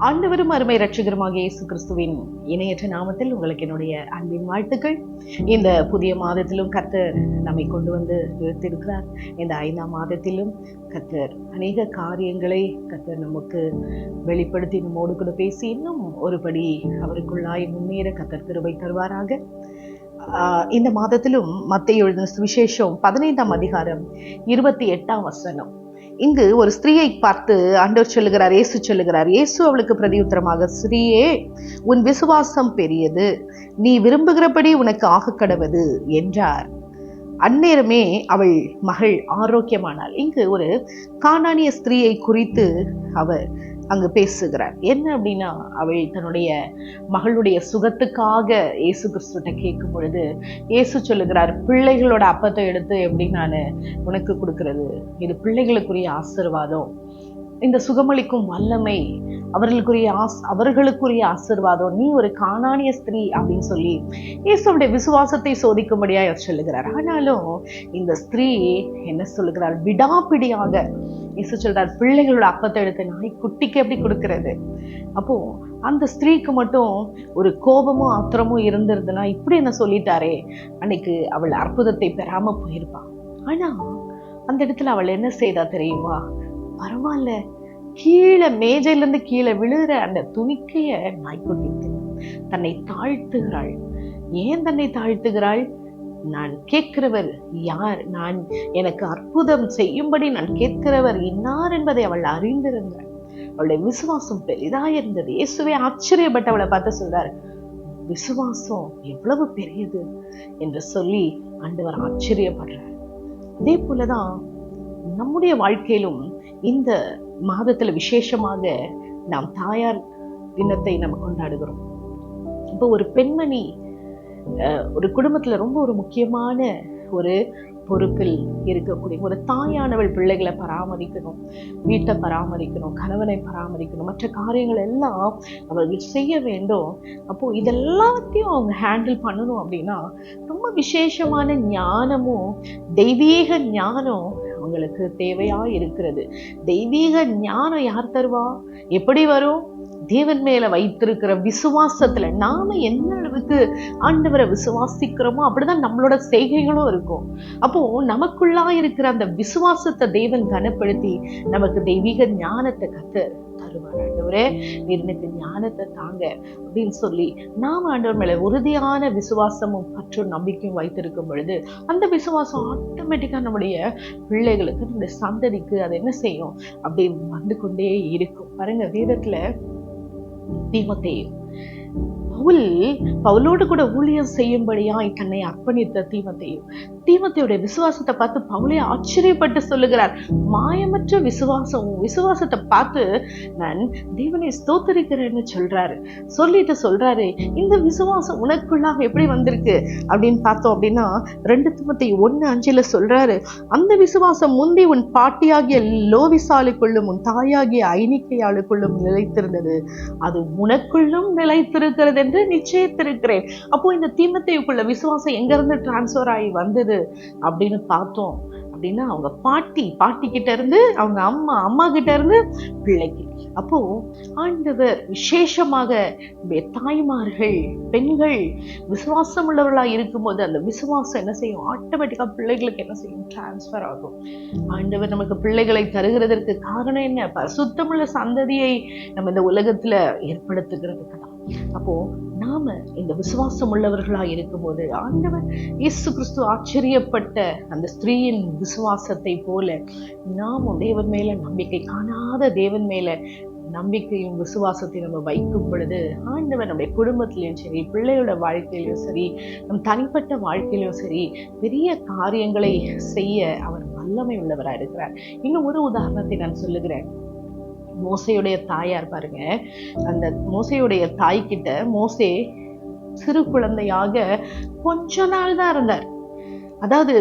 ஆண்டவரும் அருமை இரட்சகருமாகிய இயேசு கிறிஸ்துவின் இணையற்ற நாமத்தில் உங்களுக்கு என்னுடைய அன்பின் வாழ்த்துக்கள். இந்த புதிய மாதத்திலும் கர்த்தர் நம்மை கொண்டு வந்து நிறுத்தியிருக்கிறார். இந்த 5ஆம் மாதத்திலும் கர்த்தர் அநேக காரியங்களை கர்த்தர் நமக்கு வெளிப்படுத்தி நம்மோடு கூட பேசி இன்னும் ஒருபடி அவருக்குள்ளாய் முன்னேற கர்த்தர் கிருபை தருவாராக. இந்த மாதத்திலும் மத்தேயு எழுதின சுவிசேஷம் 15ஆம் அதிகாரம் 28ஆம் வசனம். இங்கு ஒரு ஸ்திரீயை பார்த்து ஆண்டவர் சொல்லுகிறார், இயேசு அவளுக்கு பிரதியுத்தரமாக, ஸ்திரீயே, உன் விசுவாசம் பெரியது, நீ விரும்புகிறபடி உனக்கு ஆக கடவது என்றார். அந்நேரமே அவள் மகள் ஆரோக்கியமானாள். இங்கு ஒரு கானானிய ஸ்திரீயை குறித்து அவர் அங்கு பேசுகிறார். என்ன அப்படின்னா, அவள் தன்னுடைய மகளுடைய சுகத்துக்காக இயேசு கிறிஸ்துட்ட கேட்கும் பொழுது இயேசு சொல்லுகிறார், பிள்ளைகளோட அப்பத்தை எடுத்து எப்படி நான் உனக்கு கொடுக்கிறது, இது பிள்ளைகளுக்குரிய ஆசீர்வாதம், இந்த சுகமளிக்கும் வல்லமை அவர்களுக்குரிய ஆசீர்வாதம், நீ ஒரு கானானிய ஸ்திரீ அப்படின்னு சொல்லி இயேசுடைய விசுவாசத்தை சோதிக்கும்படியா அவர் சொல்லுகிறார். ஆனாலும் இந்த ஸ்திரீ என்ன சொல்லுகிறார், விடாப்பிடியாக இயேசு சொல்றார், பிள்ளைகளோட அப்பத்தை எடுத்து நாய் குட்டிக்கு எப்படி கொடுக்கிறது. அப்போ அந்த ஸ்திரீக்கு மட்டும் ஒரு கோபமும் ஆத்திரமும் இருந்திருதுன்னா, இப்படி என்ன சொல்லிட்டாரே, அன்னைக்கு அவள் அற்புதத்தை பெறாம போயிருப்பான். ஆனா அந்த இடத்துல அவள் என்ன செய்தா தெரியுமா, பரவாயில்ல, கீழே மேஜையில இருந்து கீழே விழுகிற அந்த துணிக்கைய நாய்க்குட்டி தன்னை தாழ்த்துகிறாள். ஏன் தன்னை தாழ்த்துகிறாள்? நான் கேட்கிறவர் யார், எனக்கு அற்புதம் செய்யும்படி நான் கேட்கிறவர் இன்னார் என்பதை அவள் அறிந்திருந்தாள். அவளுடைய விசுவாசம் பெரிதா இருந்தது. இயேசுவே ஆச்சரியப்பட்டு அவளை பார்த்து சொல்றார், விசுவாசம் எவ்வளவு பெரியது என்று சொல்லி ஆண்டவர் ஆச்சரியப்படுறார். அதே போலதான் நம்முடைய வாழ்க்கையிலும் இந்த மாதத்துல விசேஷமாக நாம் தாயார் தினத்தை நம்ம கொண்டாடுகிறோம். இப்போ ஒரு பெண்மணி ஒரு குடும்பத்துல ரொம்ப ஒரு முக்கியமான ஒரு பொறுப்பில் இருக்கக்கூடிய ஒரு தாயானவள் பிள்ளைகளை பராமரிக்கணும், வீட்டை பராமரிக்கணும், கணவனை பராமரிக்கணும், மற்ற காரியங்கள் எல்லாம் அவர்கள் செய்ய வேண்டும். அப்போ இதெல்லாத்தையும் அவங்க ஹேண்டில் பண்ணணும் அப்படின்னா ரொம்ப விசேஷமான ஞானமும் தெய்வீக ஞானம் அவங்களுக்கு தேவையா இருக்கிறது. தெய்வீக ஞானம் யார் தருவா, எப்படி வரும்? தேவன் மேல வைத்திருக்கிற விசுவாசத்துல நாம என்ன அளவுக்கு ஆண்டவரை விசுவாசிக்கிறோமோ அப்படிதான் நம்மளோட செய்கைகளும் இருக்கும். அப்போ நமக்குள்ளா இருக்கிற அந்த விசுவாசத்தை தேவன் கனப்படுத்தி நமக்கு தெய்வீக ஞானத்தை தருவார். ஆண்டவரே, நீர் எனக்கு ஞானத்தை தாங்க அப்படின்னு சொல்லி நாம ஆண்டவர் மேல உறுதியான விசுவாசமும் மற்றும் நம்பிக்கையும் வைத்திருக்கும் பொழுது அந்த விசுவாசம் ஆட்டோமேட்டிக்கா நம்முடைய பிள்ளைகளுக்கு, நம்முடைய சந்ததிக்கு அது என்ன செய்யும், அப்படி வந்து கொண்டே இருக்கும். பாருங்க, வேதத்துல தீமோத்தேயு பவுலோடு கூட ஊழியம் செய்யும்படியாய் தன்னை அர்ப்பணித்த தீமோத்தேயுடைய விசுவாசத்தை பார்த்து பவுலே ஆச்சரியப்பட்டு சொல்லுகிறார், மாயமற்ற விசுவாசத்தை பார்த்து நான் தேவனை ஸ்தோத்தரிக்கிறேன்னு சொல்றாரு. இந்த விசுவாசம் உனக்குள்ளாக எப்படி வந்திருக்கு அப்படின்னு பார்த்தோம் அப்படின்னா 2 தீமோத்தேயு 1:5 சொல்றாரு, அந்த விசுவாசம் முந்தி உன் பாட்டியாகிய லோவிசாலுக்குள்ளும் உன் தாயாகிய ஐனிக்கையாளுக்குள்ளும் நிலைத்திருந்தது, அது உனக்குள்ளும் நிலைத்திருக்கிறது என்று நிச்சயித்திருக்கிறேன். அப்போ இந்த தீமோத்தேயுக்குள்ள விசுவாசம் எங்க இருந்து டிரான்ஸ்பர் ஆகி வந்தது அப்படின்னு பார்த்தோம் அப்படின்னா, அவங்க பாட்டி கிட்ட இருந்து அவங்க அம்மா கிட்ட இருந்து பிள்ளைக்கு. அப்போ ஆண்டவர் விசேஷமாக தாய்மார்கள், பெண்கள் விசுவாசம் உள்ளவர்களா இருக்கும்போது அந்த விசுவாசம் என்ன செய்யும், ஆட்டோமேட்டிக்கா பிள்ளைகளுக்கு என்ன செய்யும், டிரான்ஸ்பர் ஆகும். ஆண்டவர் நமக்கு பிள்ளைகளை தருகிறதற்கு காரணம் என்ன, பரிசுத்தமுள்ள சந்ததியை நம்ம இந்த உலகத்துல ஏற்படுத்துகிறதுக்கு தான். அப்போ நாம இந்த விசுவாசம் உள்ளவர்களா இருக்கும்போது ஆண்டவர் இயேசு கிறிஸ்து ஆச்சரியப்பட்ட அந்த ஸ்திரீயின் விசுவாசத்தை போல நாமும் தேவன் மேல நம்பிக்கை, காணாத தேவன் மேல நம்பிக்கையும் விசுவாசத்தையும் நம்ம வைக்கும் பொழுது ஆண்டவர் நம்முடைய குடும்பத்திலையும் சரி, பிள்ளையோட வாழ்க்கையிலும் சரி, நம் தனிப்பட்ட வாழ்க்கையிலும் சரி, பெரிய காரியங்களை செய்ய அவர் வல்லமை உள்ளவரா இருக்கிறார். இன்னும் ஒரு உதாரணத்தை நான் சொல்லுகிறேன். மோசேயுடைய தாயார் பாருங்க, அந்த மோசேயுடைய தாய்கிட்ட மோசே சிறு குழந்தையாக கொஞ்ச நாள் தான் இருந்தார். அதாவது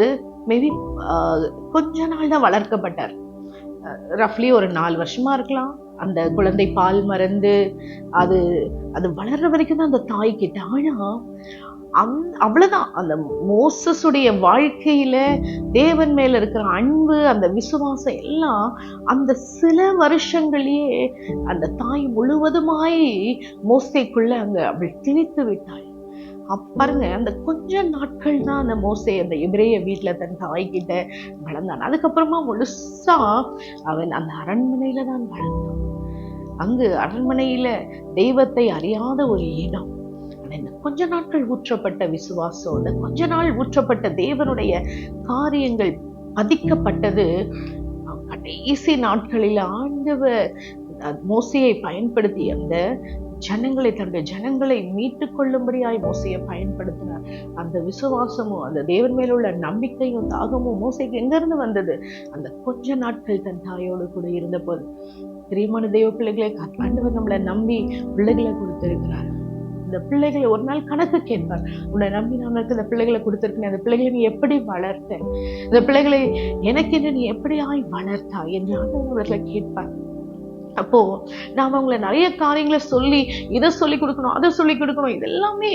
மேபி கொஞ்ச நாள் தான் வளர்க்கப்பட்டார். ரஃப்லி ஒரு 4 வருஷமா இருக்கலாம். அந்த குழந்தை பால் மறந்து அது வளர்ற வரைக்கும் தான் அந்த தாய்கிட்ட. ஆனா அவ்வளவுதான். அந்த மோசஸுடைய வாழ்க்கையில தேவன் மேல இருக்கிற அன்பு, அந்த விசுவாசம் எல்லாம் அந்த சில வருஷங்களிலேயே அந்த தாய் முழுவதுமாய் மோசேக்குள்ள அங்க அவள் திணித்து விட்டாள். பாருங்க, அந்த கொஞ்ச நாட்கள் தான் அந்த மோசே அந்த எபிரேய வீட்டுல தன் தாய்கிட்ட வளர்ந்தான். அதுக்கப்புறமா முழுசா அவன் அந்த அரண்மனையில தான் வளர்ந்தான். அங்கு அரண்மனையில தெய்வத்தை அறியாத ஒரு இடம். இந்த கொஞ்ச நாட்கள் ஊற்றப்பட்ட விசுவாசம், இந்த கொஞ்ச நாள் ஊற்றப்பட்ட தேவனுடைய காரியங்கள் பதிக்கப்பட்டது. கடைசி நாட்களில் ஆண்டவர் மோசேயை பயன்படுத்தி அந்த ஜனங்களை, தன்னுடைய ஜனங்களை மீட்டுக் கொள்ளும்படியாய் மோசையை பயன்படுத்தினார். அந்த விசுவாசமும் அந்த தேவன் மேல உள்ள நம்பிக்கையும் தாகமும் மோசைக்கு எங்க இருந்து வந்தது? அந்த கொஞ்ச நாட்கள் தன் தாயோடு கூட இருந்த போது. பிரியமான தெய்வ பிள்ளைகளை, ஆண்டவர் நம்மளை நம்பி பிள்ளைகளை கொடுத்திருக்கிறார். இந்த பிள்ளைகளை ஒரு நாள் கணக்கு கேட்பார். உன்னை நம்பி நம்மளுக்கு இந்த பிள்ளைகளை கொடுத்திருக்கேன், அந்த பிள்ளைகளை நீ எப்படி வளர்த்த, இந்த பிள்ளைகளை எனக்கு நீ எப்படியாய் வளர்த்தா என்று ஆண்டவர்களை கேட்பார். அப்போ நாம அவங்களை நிறைய காரியங்களை சொல்லி, இதை சொல்லி கொடுக்கணும், அதை சொல்லி கொடுக்கணும், இதெல்லாமே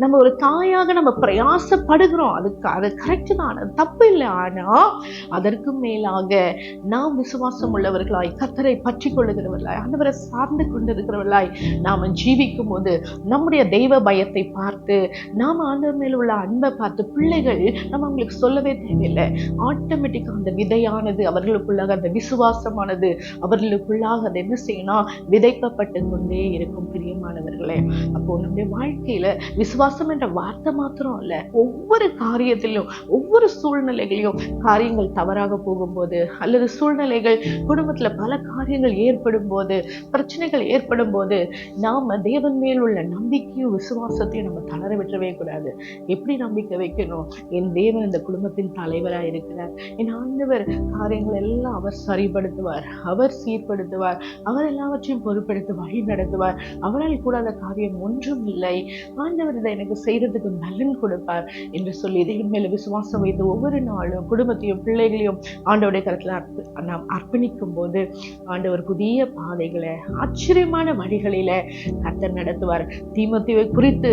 நம்ம ஒரு தாயாக நம்ம பிரயாசப்படுகிறோம். அது கரெக்ட் தான், அது தப்பு இல்லை. ஆனா அதற்கு மேலாக நாம் விசுவாசம் உள்ளவர்களாய், கர்த்தரை பற்றி கொள்ளுகிறவர்களாய், ஆண்டவரை சார்ந்து கொண்டிருக்கிறவர்களாய் நாம ஜீவிக்கும் போது நம்முடைய தெய்வ பயத்தை பார்த்து, நாம ஆண்டவர் மேல உள்ள அன்பை பார்த்து பிள்ளைகள் நம்ம அவங்களுக்கு சொல்லவே தேவையில்லை. ஆட்டோமேட்டிக்கா அந்த விதையானது அவர்களுக்குள்ளாக, அந்த விசுவாசமானது அவர்களுக்குள்ளாக அதை என்ன செய்யணும், விதைக்கப்பட்டு கொண்டே இருக்கும். பிரியமானவர்களே, அப்போ நம்முடைய வாழ்க்கையில விசுவாசம் என்ற வார்த்தை மாத்திரம் அல்ல, ஒவ்வொரு காரியத்திலும், ஒவ்வொரு சூழ்நிலைகளையும் காரியங்கள் தவறாக போகும்போது, அல்லது சூழ்நிலைகள் குடும்பத்துல பல காரியங்கள் ஏற்படும் போது, பிரச்சனைகள் ஏற்படும் போது, நாம தேவன் மேல் உள்ள நம்பிக்கையும் விசுவாசத்தையும் நம்ம தளர விட்டுறவே கூடாது. எப்படி நம்பிக்கை வைக்கணும்? என் தேவன் இந்த குடும்பத்தின் தலைவராக இருக்கிறார், என் ஆண்டவர் காரியங்கள் எல்லாம் அவர் சரிப்படுத்துவார், அவர் சீர்படுத்துவார், அவர் எல்லாவற்றையும் பொறுப்பெடுத்து வழி நடத்துவார், அவரால் கூடாத காரியம் ஒன்றும் இல்லை, ஆண்டவர் இதை எனக்கு செய்யறதுக்கு நலன் கொடுப்பார் என்று சொல்லி தேவன் மேல விசுவாசம் வைத்து ஒவ்வொரு நாளும் குடும்பத்தையும் பிள்ளைகளையும் ஆண்டவருடைய கருத்துல நாம் அர்ப்பணிக்கும் போது ஆண்டவர் புதிய பாதைகளை, ஆச்சரியமான வழிகளில கர்த்தர் நடத்துவார். தீமோத்தேயுவை குறித்து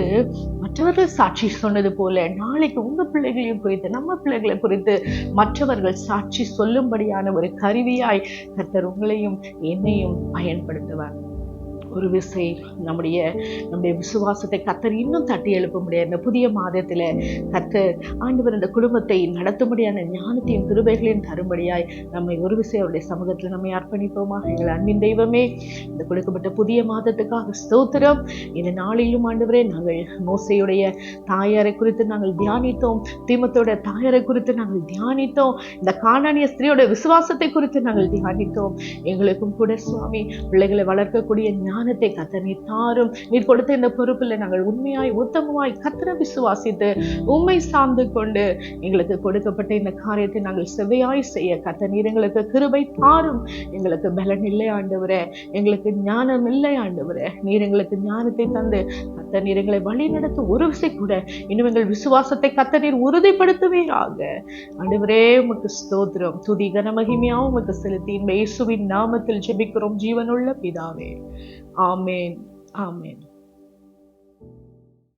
மற்றவர்கள் சாட்சி சொன்னது போல நாளைக்கு உங்க பிள்ளைகளையும் குறித்து, நம்ம பிள்ளைகளை குறித்து மற்றவர்கள் சாட்சி சொல்லும்படியான ஒரு கருவியாய் கர்த்தர் உங்களையும் என்னையும் பயன்படுத்துவார். ஒரு விசை நம்முடைய விசுவாசத்தை கர்த்தர் இன்னும் தட்டி எழுப்ப முடியாது. இந்த புதிய மாதத்துல கர்த்தர் ஆண்டவர் இந்த குடும்பத்தை நடத்தும்படியான ஞானத்தையும் கிருபைகளையும் தரும்படியாய் நம்மை ஒரு விசை அவருடைய சமூகத்தில் நம்மை அர்ப்பணிப்போமா? எங்கள் அன்பின் தெய்வமே, இந்த கொடுக்கப்பட்ட புதிய மாதத்துக்காக ஸ்தோத்திரம். இந்த நாளிலும் ஆண்டவரே, நாங்கள் மோசேயுடைய தாயாரை குறித்து நாங்கள் தியானித்தோம், தீமோத்தேயுடைய தாயாரை குறித்து நாங்கள் தியானித்தோம், இந்த கானானிய ஸ்திரீயோட விசுவாசத்தை குறித்து நாங்கள் தியானித்தோம். எங்களுக்கும் கூட சுவாமி பிள்ளைகளை வளர்க்கக்கூடிய ஞானத்தை கர்த்தர் நீர் தாரும். நீர் கொடுத்த இந்த பொறுப்பில் நாங்கள் உண்மையாய் உத்தமமாய் கர்த்தரை விசுவாசித்து உம்மை சார்ந்து கொண்டு எங்களுக்கு கொடுக்கப்பட்ட இந்த காரியத்தை நாங்கள் செவ்வையாய் செய்ய கர்த்தர் நீர் எங்களுக்கு கிருபை தாரும். எங்களுக்கு பலன் இல்லை ஆண்டவரே, எங்களுக்கு ஞானம் இல்லை ஆண்டவரே, நீர் எங்களுக்கு ஞானத்தை தந்து கர்த்தர் நீர் எங்களை வழி நடத்த ஒரு விசை கூட இன்னும் எங்கள் விசுவாசத்தை கர்த்தர் நீர் உறுதிப்படுத்துவீராக. ஆண்டவரே, உமக்கு ஸ்தோத்திரம், துதி கனமகிமையாவும் உமக்கு செலுத்தி இயேசுவின் நாமத்தில் ஜெபிக்கிறோம் ஜீவனுள்ள பிதாவே. ஆமென், ஆமென்.